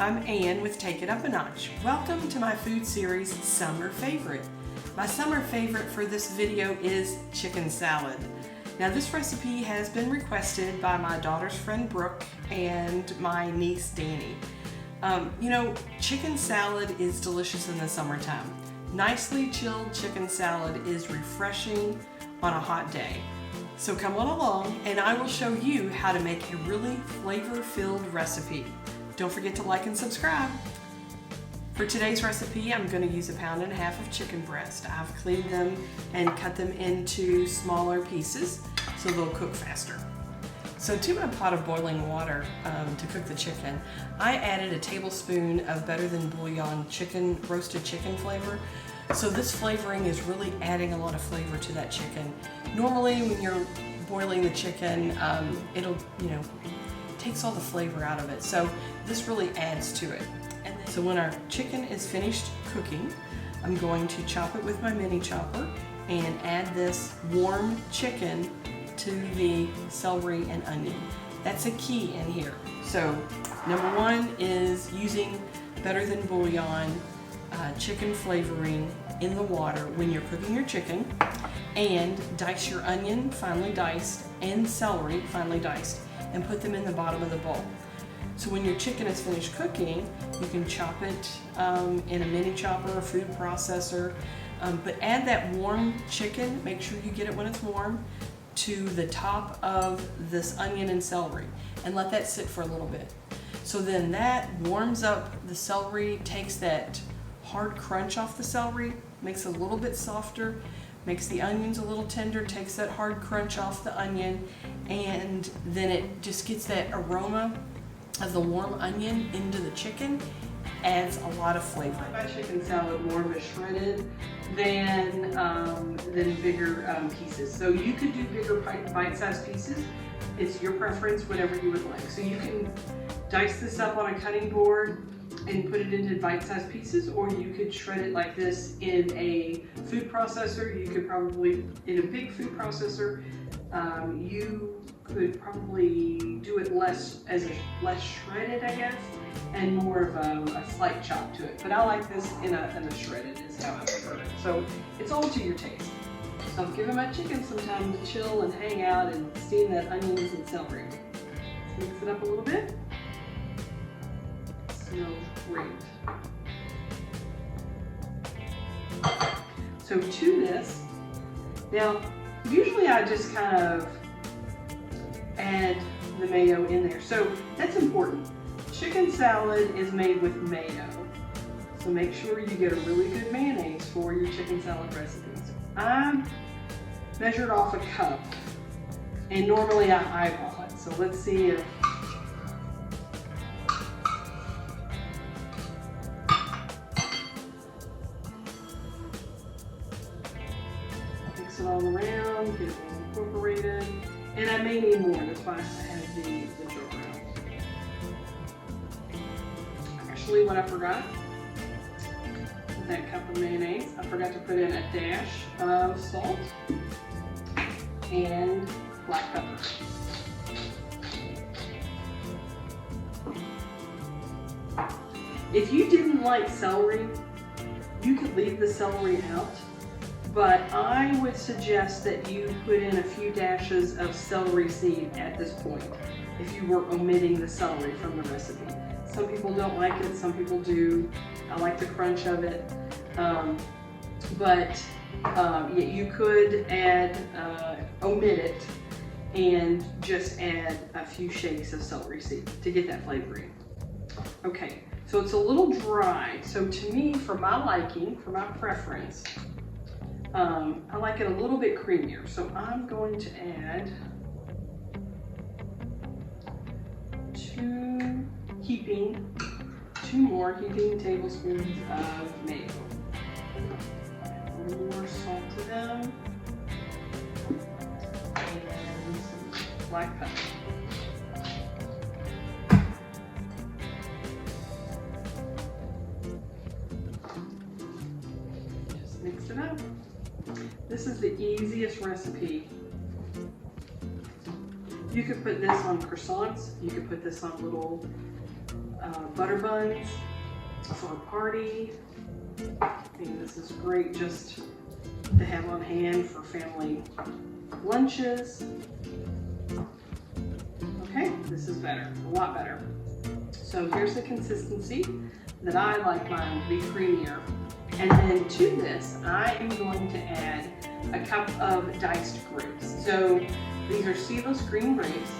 I'm Ann with Take It Up a Notch. Welcome to my food series, Summer Favorite. My summer favorite for this video is chicken salad. Now this recipe has been requested by my daughter's friend Brooke and my niece Danny. Chicken salad is delicious in the summertime. Nicely chilled chicken salad is refreshing on a hot day. So come on along and I will show you how to make a really flavor-filled recipe. Don't forget to like and subscribe. For today's recipe, I'm going to use 1.5 pounds of chicken breast. I've cleaned them and cut them into smaller pieces so they'll cook faster. So to my pot of boiling water to cook the chicken, I added a tablespoon of Better Than Bullion chicken, roasted chicken flavor. So this flavoring is really adding a lot of flavor to that chicken. Normally when you're boiling the chicken, it'll, takes all the flavor out of it. So this really adds to it. And then, so when our chicken is finished cooking, I'm going to chop it with my mini chopper and add this warm chicken to the celery and onion. That's a key in here. So number one is using Better Than Bullion chicken flavoring in the water when you're cooking your chicken, and dice your onion finely diced and celery finely diced and put them in the bottom of the bowl. So when your chicken is finished cooking, you can chop it in a mini chopper or food processor, but add that warm chicken, make sure you get it when it's warm, to the top of this onion and celery and let that sit for a little bit. So then that warms up the celery, takes that hard crunch off the celery, makes it a little bit softer, makes the onions a little tender, takes that hard crunch off the onion, and then it just gets that aroma of the warm onion into the chicken, adds a lot of flavor. My chicken salad more of a shredded than bigger pieces. So you could do bigger bite-sized pieces. It's your preference, whatever you would like. So you can dice this up on a cutting board and put it into bite-sized pieces, or you could shred it like this in a food processor. You could probably, in a big food processor, you could probably do it less shredded, I guess, and more of a slight chop to it. But I like this in a shredded is how I prefer it. So it's all to your taste. So I'm giving my chicken some time to chill and hang out and steam that onions and celery. Let's mix it up a little bit. Smells great. So to this, now usually I just kind of add the mayo in there. So that's important. Chicken salad is made with mayo. So make sure you get a really good mayonnaise for your chicken salad recipes. I measured off a cup and normally I eyeball it. So let's see if mix it all around, get it all incorporated. And I may need more, that's why I have the jar out. Actually, what I forgot, with that cup of mayonnaise, I forgot to put in a dash of salt and black pepper. If you didn't like celery, you could leave the celery out. But I would suggest that you put in a few dashes of celery seed at this point if you were omitting the celery from the recipe. Some people don't like it, some people do. I like the crunch of it. You could add, omit it and just add a few shakes of celery seed to get that flavoring. Okay, so it's a little dry. So to me, for my liking, for my preference, I like it a little bit creamier, so I'm going to add 2 more heaping tablespoons of mayo. A little more salt to them, and some black pepper. Just mix it up. This is the easiest recipe. You could put this on croissants. You could put this on little butter buns for a party. I think this is great just to have on hand for family lunches. Okay, this is better, a lot better. So here's the consistency that I like mine to be creamier. And then to this, I am going to add a cup of diced grapes. So these are seedless green grapes.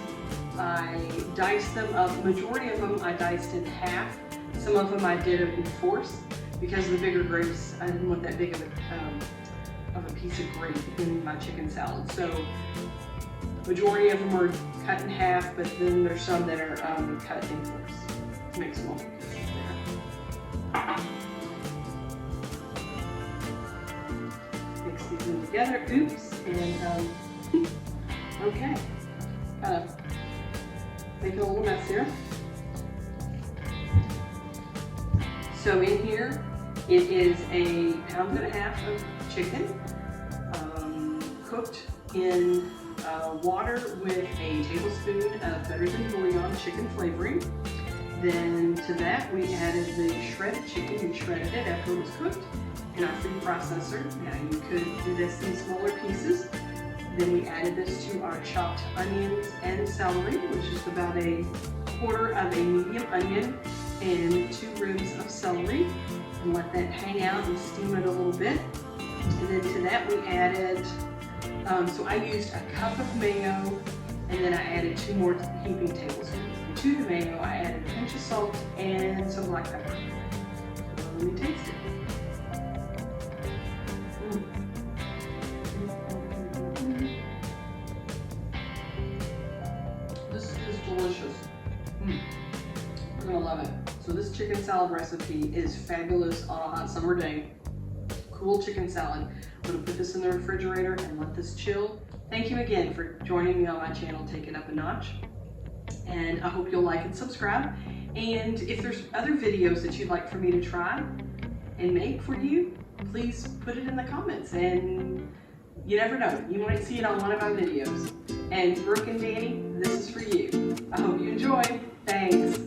I diced them up, majority of them I diced in half. Some of them I did in fourths because the bigger grapes, I didn't want that big of a piece of grape in my chicken salad. So majority of them are cut in half, but then there's some that are cut in fourths. Make small pieces there. Mix these in together. Oops. And okay. Kind of make it a little messier. So in here, it is a pound and a half of chicken, cooked in water with a tablespoon of Better Than Bullion chicken flavoring. Then to that we added the shredded chicken. We shredded it after it was cooked in our food processor. Now you could do this in smaller pieces. Then we added this to our chopped onions and celery, which is about a quarter of a medium onion and 2 ribs of celery, and let that hang out and steam it a little bit. And then to that we added, so I used a cup of mayo, and then I added 2 more heaping tablespoons. And to the mayo I added a pinch of salt and some black pepper. So let me taste it. This is delicious. You're gonna love it. So this chicken salad recipe is fabulous on a hot summer day. Cool chicken salad. I'm gonna put this in the refrigerator and let this chill. Thank you again for joining me on my channel, Take It Up a Notch. And I hope you'll like and subscribe. And if there's other videos that you'd like for me to try and make for you, please put it in the comments. And you never know, you might see it on one of my videos. And Brooke and Danny, this is for you. I hope you enjoy. Thanks.